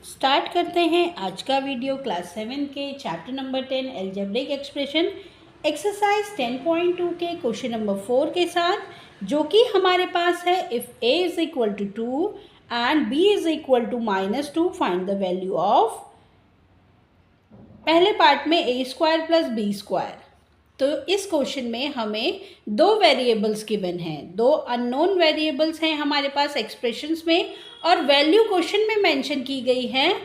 Start करते हैं आज का वीडियो क्लास 7 के chapter number 10 algebraic expression exercise 10.2 के क्वेश्चन नंबर 4 के साथ, जो कि हमारे पास है if a is equal to 2 and b is equal to -2 find the value of. पहले पार्ट में a square plus b square. तो इस क्वेश्चन में हमें दो वेरिएबल्स गिवन हैं, दो अननोन वेरिएबल्स हैं हमारे पास एक्सप्रेशंस में, और वैल्यू क्वेश्चन में मेंशन की गई है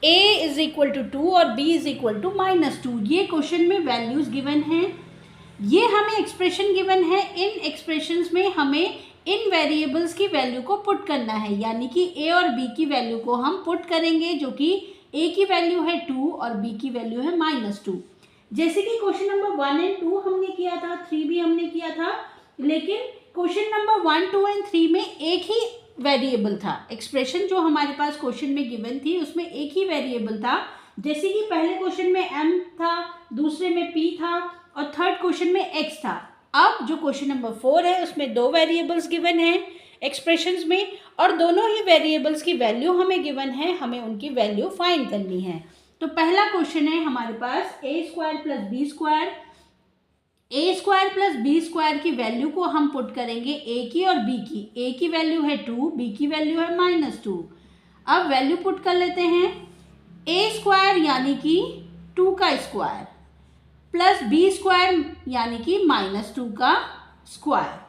a इज इक्वल टू 2 और b इज इक्वल टू -2। ये क्वेश्चन में वैल्यूज गिवन हैं, ये हमें एक्सप्रेशन गिवन है। इन एक्सप्रेशंस में हमें इन वेरिएबल्स की वैल्यू को पुट करना है, यानी कि a और b की वैल्यू को हम पुट करेंगे, जो कि a की वैल्यू है 2 और b की वैल्यू है -2। जैसे कि क्वेश्चन नंबर 1 एंड 2 हमने किया था, 3 भी हमने किया था, लेकिन क्वेश्चन नंबर 1, 2 एंड 3 में एक ही वेरिएबल था। एक्सप्रेशन जो हमारे पास क्वेश्चन में गिवन थी उसमें एक ही वेरिएबल था। जैसे कि पहले क्वेश्चन में m था, दूसरे में p था और थर्ड क्वेश्चन में x था। अब जो क्वेश्चन नंबर 4 है उसमें दो वेरिएबल्स गिवन हैं एक्सप्रेशंस में, और दोनों ही वेरिएबल्स की वैल्यू हमें गिवन है, हमें उनकी वैल्यू फाइंड करनी है। तो पहला क्वेश्चन है हमारे पास a square plus b square. a square plus b square की वैल्यू को हम पुट करेंगे a की और b की। a की वैल्यू है 2, b की वैल्यू है -2। अब वैल्यू पुट कर लेते हैं। a स्क्वायर यानी कि 2 का स्क्वायर प्लस b स्क्वायर यानी कि -2 का स्क्वायर।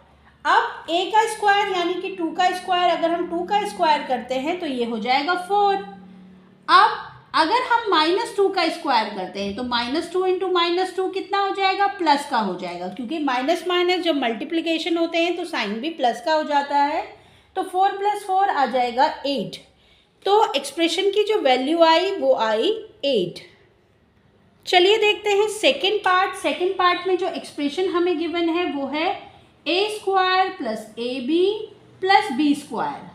अब a का स्क्वायर यानी कि 2 का स्क्वायर, अगर हम 2 का स्क्वायर करते हैं तो ये हो जाएगा 4। अब अगर हम -2 का स्क्वायर करते हैं तो -2 इंटू -2 कितना हो जाएगा? प्लस का हो जाएगा, क्योंकि माइनस माइनस जब मल्टीप्लिकेशन होते हैं तो साइन भी प्लस का हो जाता है। तो 4 + 4 आ जाएगा 8। तो एक्सप्रेशन की जो वैल्यू आई वो आई 8। चलिए देखते हैं सेकेंड पार्ट। सेकेंड पार्ट में जो एक्सप्रेशन हमें गिवन है वो है a square plus ab plus b square.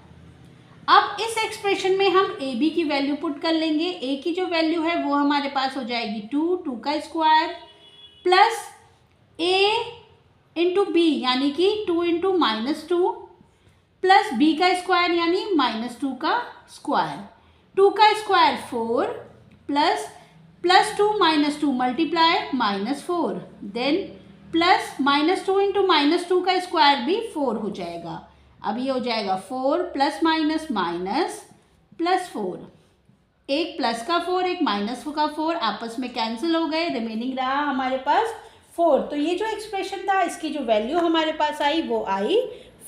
अब इस एक्सप्रेशन में हम ए बी की वैल्यू पुट कर लेंगे। ए की जो वैल्यू है वो हमारे पास हो जाएगी 2 का square plus a into b यानी कि 2 इंटू -2 प्लस बी का स्क्वायर यानी -2 का स्क्वायर। 2 का square 4 plus +2 -2 multiply -4, then plus -2 into -2 का स्क्वायर भी 4 हो जाएगा। अब ये हो जाएगा 4 प्लस माइनस माइनस प्लस 4। एक प्लस का 4 एक माइनस का 4 आपस में कैंसिल हो गए, रिमेनिंग रहा हमारे पास 4। तो ये जो एक्सप्रेशन था इसकी जो वैल्यू हमारे पास आई वो आई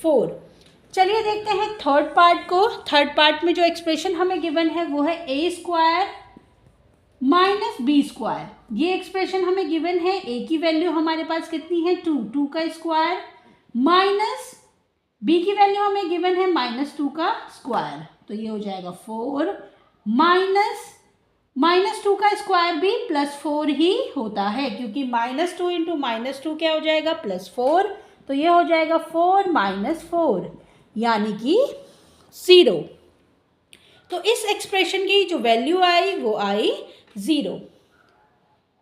4। चलिए देखते हैं थर्ड पार्ट को। थर्ड पार्ट में जो एक्सप्रेशन हमें गिवन है वो है a square minus b square. ये एक्सप्रेशन हमें गिवन है। a की वैल्यू हमारे पास कितनी है? 2 का स्क्वायर माइनस b की वैल्यू हमें गिवन है -2 का स्क्वायर। तो ये हो जाएगा 4 -2 का स्क्वायर भी +4 ही होता है, क्योंकि -2 इंटू -2 क्या हो जाएगा? +4। तो ये हो जाएगा 4 - 4 यानी कि 0। तो इस एक्सप्रेशन की जो वैल्यू आई वो आई 0।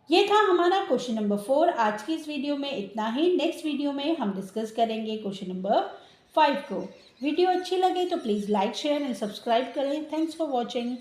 ये था हमारा क्वेश्चन नंबर 4। आज की इस वीडियो में इतना ही। नेक्स्ट वीडियो में हम डिस्कस करेंगे क्वेश्चन नंबर 5 को। वीडियो अच्छी लगे तो please like, share and subscribe करें। Thanks for watching.